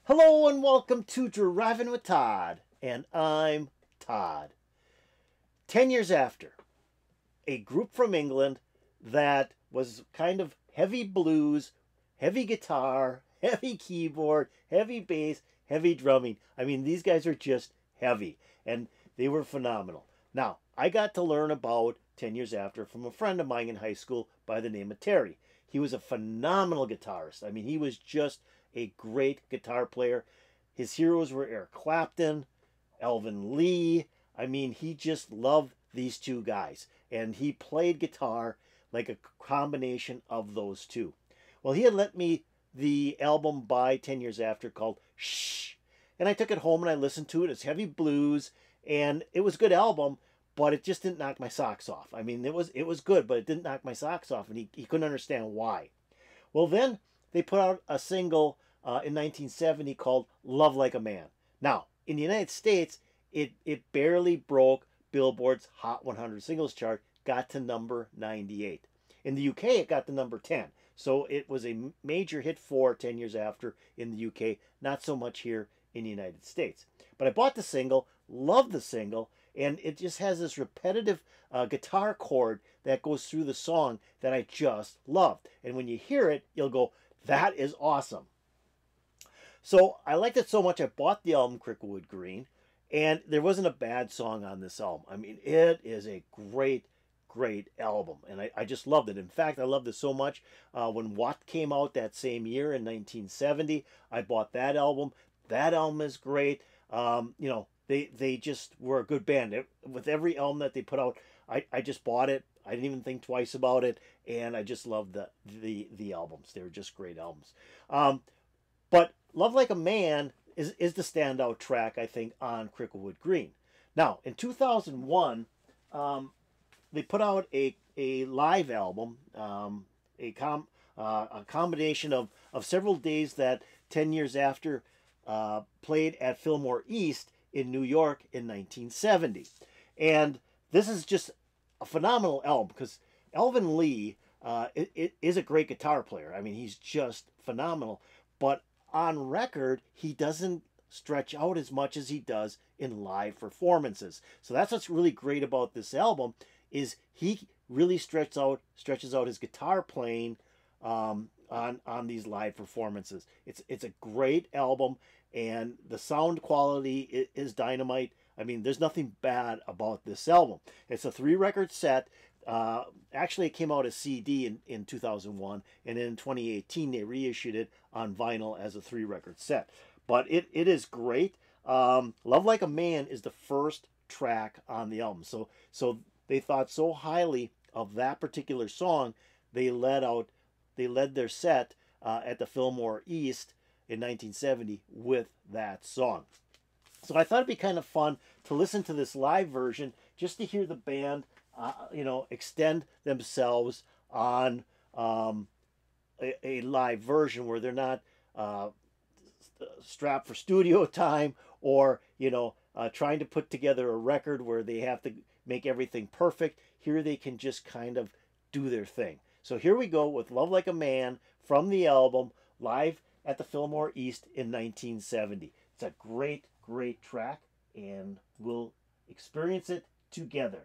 Hello and welcome to Driving with Todd, and I'm Todd. 10 years after, a group from England that was kind of heavy blues, heavy guitar, heavy keyboard, heavy bass, heavy drumming. I mean, these guys are just heavy, and they were phenomenal. Now, I got to learn about 10 years after from a friend of mine in high school by the name of Terry. He was a phenomenal guitarist. I mean, he was just a great guitar player. His heroes were Eric Clapton, Alvin Lee. I mean, he just loved these two guys, and he played guitar like a combination of those two. Well, he had lent me the album by 10 years after called Shh, and I took it home and I listened to it. It's heavy blues, and it was a good album, but it just didn't knock my socks off. I mean, it was good, but it didn't knock my socks off, and he couldn't understand why. Well, then they put out a single in 1970 called Love Like a Man. Now, in the United States, it barely broke Billboard's Hot 100 Singles Chart, got to number 98. In the UK, it got to number 10. So it was a major hit for 10 years after in the UK, not so much here in the United States. But I bought the single, loved the single, and it just has this repetitive guitar chord that goes through the song that I just loved. And when you hear it, you'll go, that is awesome. So I liked it so much, I bought the album Cricklewood Green, and there wasn't a bad song on this album. I mean, it is a great, great album, and I just loved it. In fact, I loved it so much, when What came out that same year in 1970, I bought that album. That album is great. They just were a good band. With every album that they put out, I just bought it. I didn't even think twice about it, and I just loved the albums. They were just great albums. But Love Like a Man is the standout track, I think, on Cricklewood Green. Now, in 2001, they put out a live album, a combination of several days that 10 years after played at Fillmore East in New York in 1970. And this is just a phenomenal album because Alvin Lee is a great guitar player. I mean, he's just phenomenal. But on record, he doesn't stretch out as much as he does in live performances. So that's what's really great about this album is he really stretches out his guitar playing on these live performances. It's a great album, and the sound quality is dynamite. I mean, there's nothing bad about this album. It's a 3-record set. Actually, it came out as CD in 2001, and in 2018 they reissued it on vinyl as a 3-record set. But it is great. Love Like a Man is the first track on the album. So they thought so highly of that particular song, they led their set at the Fillmore East in 1970 with that song. So I thought it'd be kind of fun to listen to this live version just to hear the band extend themselves on a live version where they're not strapped for studio time or trying to put together a record where they have to make everything perfect. Here they can just kind of do their thing. So here we go with Love Like a Man from the album live at the Fillmore East in 1970. It's a great, great track, and we'll experience it together.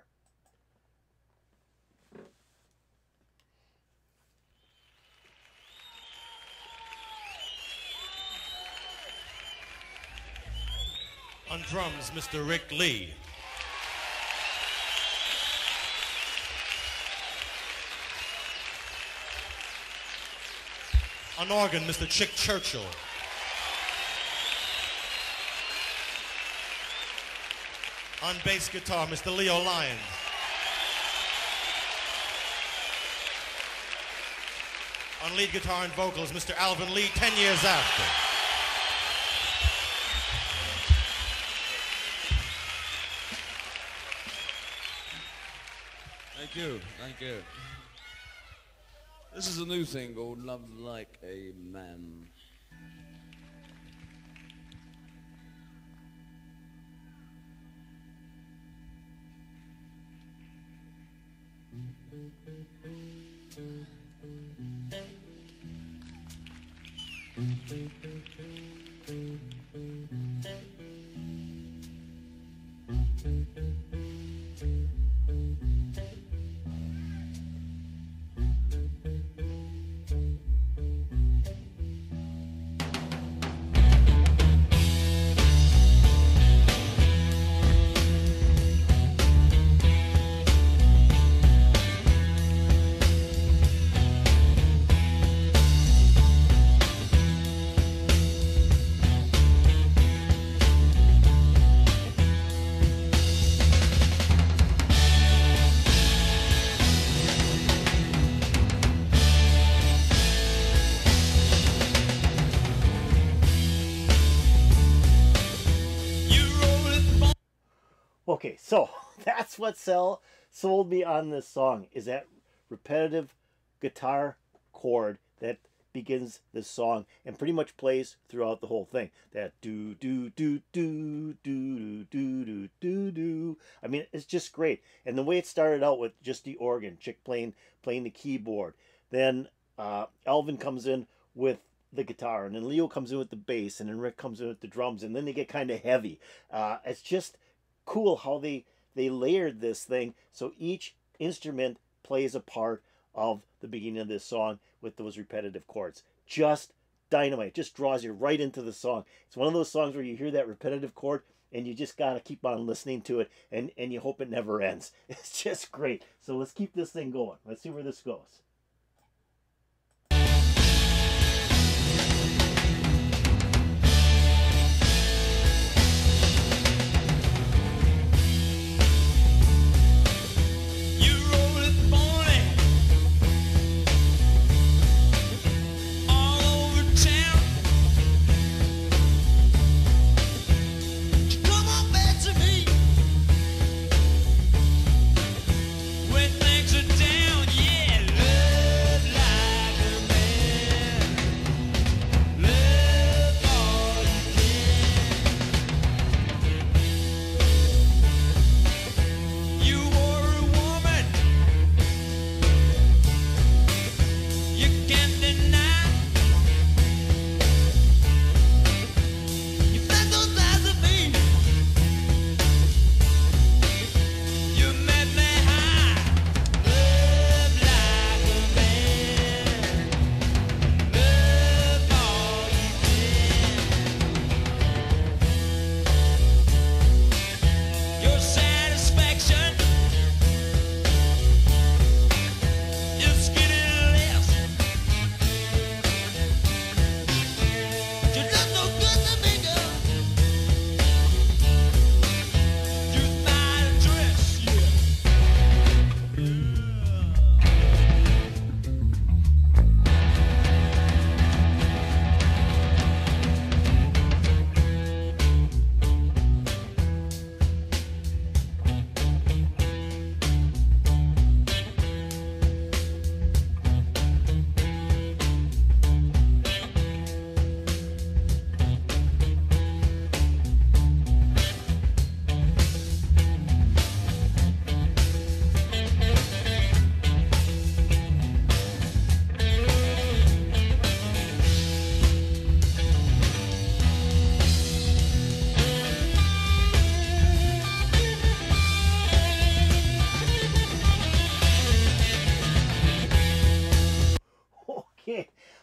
On drums, Mr. Rick Lee. On organ, Mr. Chick Churchill. On bass guitar, Mr. Leo Lyons. On lead guitar and vocals, Mr. Alvin Lee, 10 years after. Thank you, thank you. This is a new thing called Love Like a Man. Okay, so that's what sold me on this song, is that repetitive guitar chord that begins this song and pretty much plays throughout the whole thing. That do do do do do do do do do. I mean, it's just great. And the way it started out with just the organ, Chick playing the keyboard, then Alvin comes in with the guitar, and then Leo comes in with the bass, and then Rick comes in with the drums, and then they get kind of heavy. It's just cool how they layered this thing so each instrument plays a part of the beginning of this song with those repetitive chords. Just dynamite. Just draws you right into the song. It's one of those songs where you hear that repetitive chord and you just got to keep on listening to it, and you hope it never ends. It's just great. So let's keep this thing going. Let's see where this goes.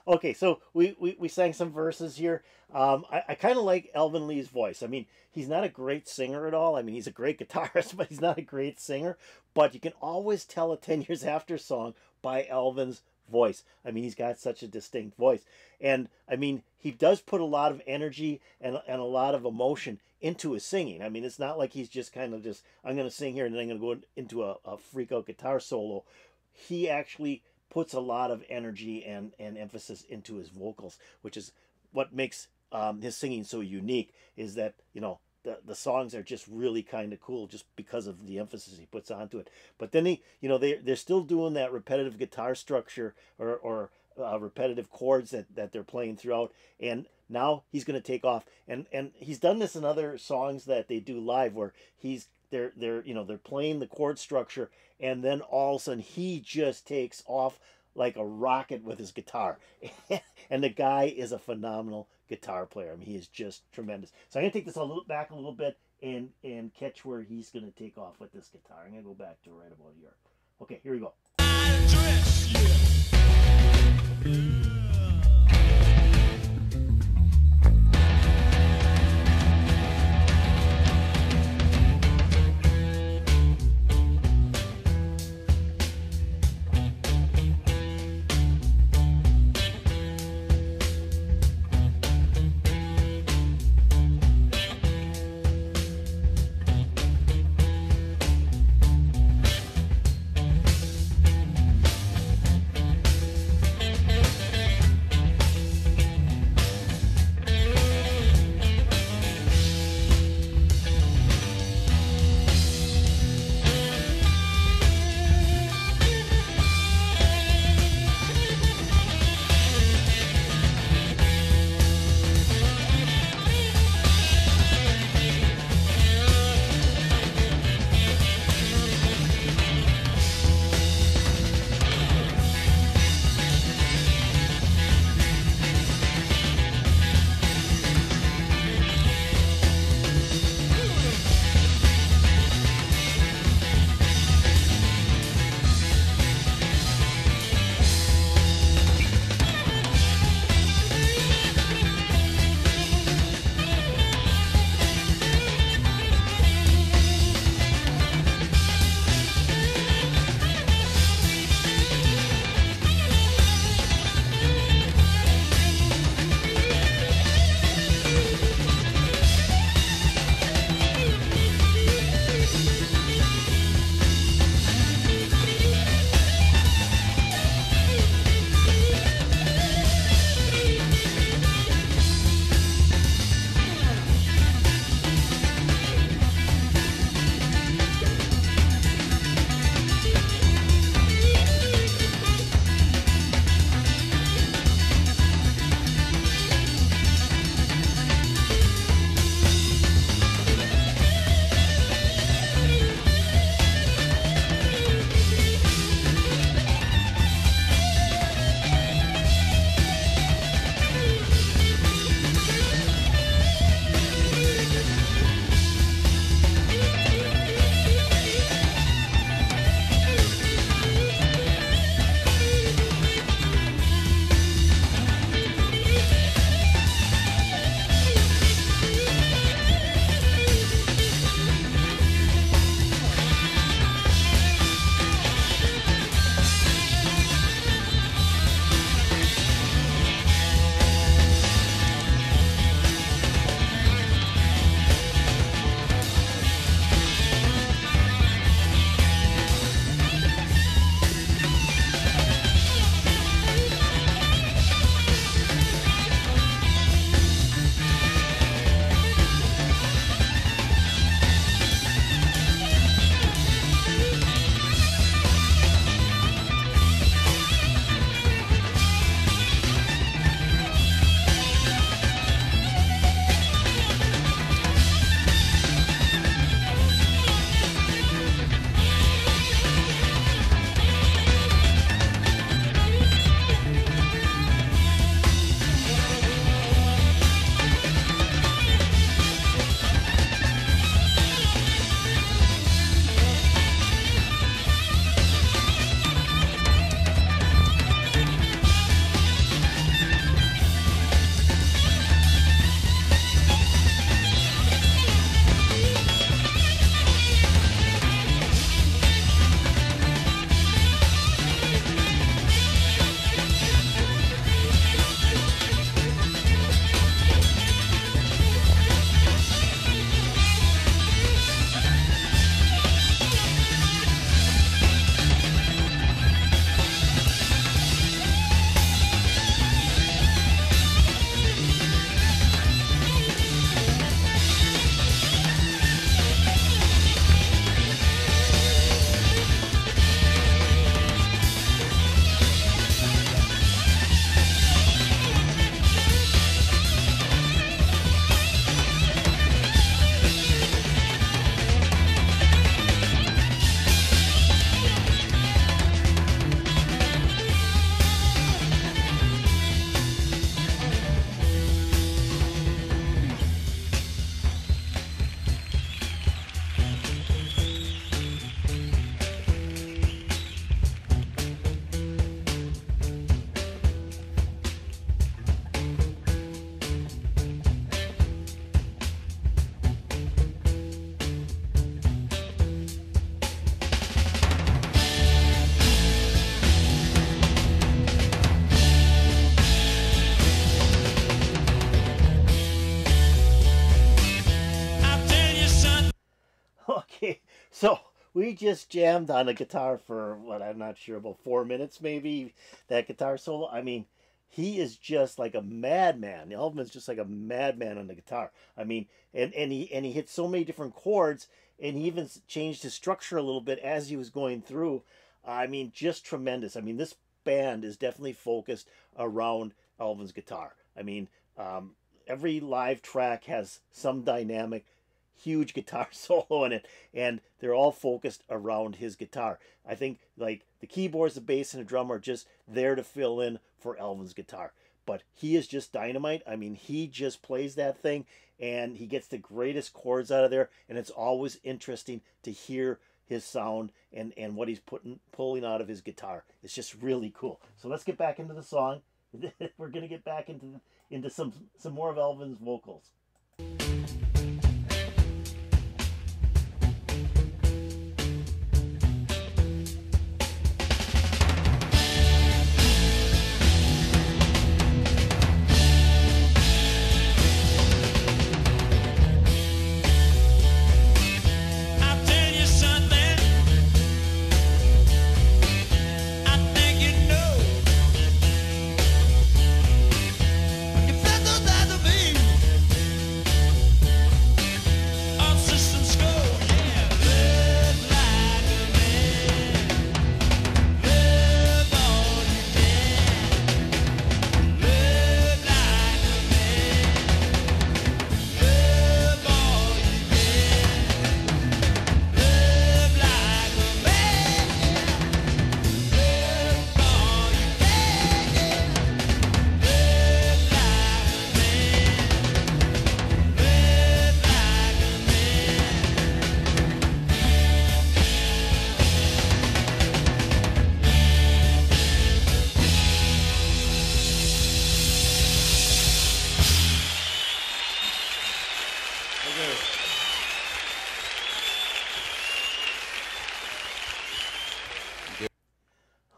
Okay, so we sang some verses here. I kind of like Alvin Lee's voice. I mean, he's not a great singer at all. I mean, he's a great guitarist, but he's not a great singer. But you can always tell a 10 Years After song by Alvin's voice. I mean, he's got such a distinct voice. And, I mean, he does put a lot of energy and a lot of emotion into his singing. I mean, it's not like he's just kind of just, I'm going to sing here and then I'm going to go into a freak out guitar solo. He actually puts a lot of energy and emphasis into his vocals, which is what makes his singing so unique, is that, you know, the songs are just really kind of cool just because of the emphasis he puts onto it. But then they're still doing that repetitive guitar structure or repetitive chords that they're playing throughout, and now he's going to take off, and he's done this in other songs that they do live where they're playing the chord structure, and then all of a sudden he just takes off like a rocket with his guitar. And the guy is a phenomenal guitar player. I mean, he is just tremendous. So I'm going to take this back a little bit and catch where he's going to take off with this guitar. I'm going to go back to right about here. Okay, here we go. we just jammed on a guitar for what, I'm not sure, about 4 minutes maybe, that guitar solo. I mean, he is just like a madman. Alvin's just like a madman on the guitar. I mean, and he hit so many different chords, and he even changed his structure a little bit as he was going through. I mean, just tremendous. I mean, this band is definitely focused around Alvin's guitar. I mean, every live track has some dynamic, huge guitar solo in it, and they're all focused around his guitar. I think like the keyboards, the bass, and the drum are just there to fill in for Alvin's guitar. But he is just dynamite. I mean, he just plays that thing, and he gets the greatest chords out of there, and it's always interesting to hear his sound and what he's pulling out of his guitar. It's just really cool. So let's get back into the song. We're gonna get back into some more of Alvin's vocals.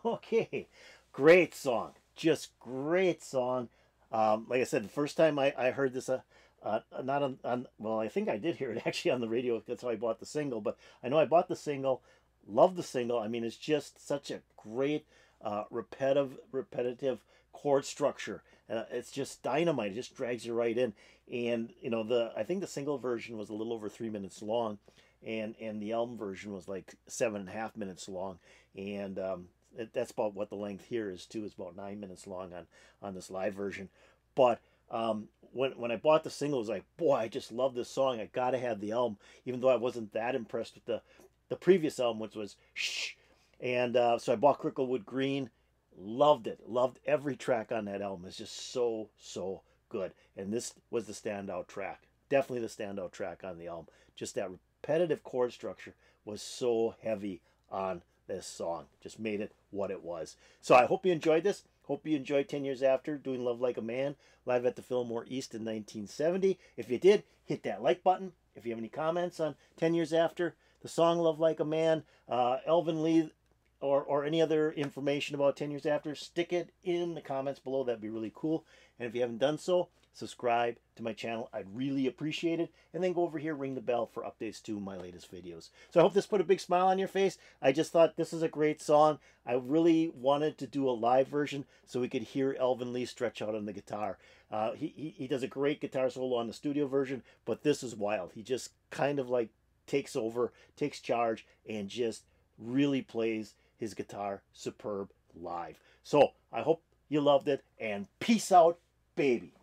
Okay, great song, just great song. Like I said, the first time I heard this, not on, well, I think I did hear it actually on the radio. That's how I bought the single. But I know I bought the single, love the single. I mean, it's just such a great repetitive chord structure. It's just dynamite. It just drags you right in. And you know, I think the single version was a little over 3 minutes long, and the album version was like 7.5 minutes long. And that's about what the length here is too. Is about 9 minutes long on this live version. But when I bought the single, it was like, boy, I just love this song. I gotta have the album, even though I wasn't that impressed with the previous album, which was Shh. And so I bought Cricklewood Green. Loved it. Loved every track on that album. It's just so good. And this was the standout track. Definitely the standout track on the album. Just that repetitive chord structure was so heavy on this song. Just made it what it was. So I hope you enjoyed this. Hope you enjoyed 10 Years After, doing Love Like a Man, live at the Fillmore East in 1970. If you did, hit that like button. If you have any comments on 10 Years After, the song Love Like a Man, Alvin Lee, or any other information about 10 Years After, stick it in the comments below. That'd be really cool. And if you haven't done so, subscribe to my channel. I'd really appreciate it. And then go over here, ring the bell for updates to my latest videos. So I hope this put a big smile on your face. I just thought this is a great song. I really wanted to do a live version so we could hear Alvin Lee stretch out on the guitar. He does a great guitar solo on the studio version, but this is wild. He just kind of like takes over, takes charge, and just really plays his guitar superb live. So I hope you loved it, and peace out, baby.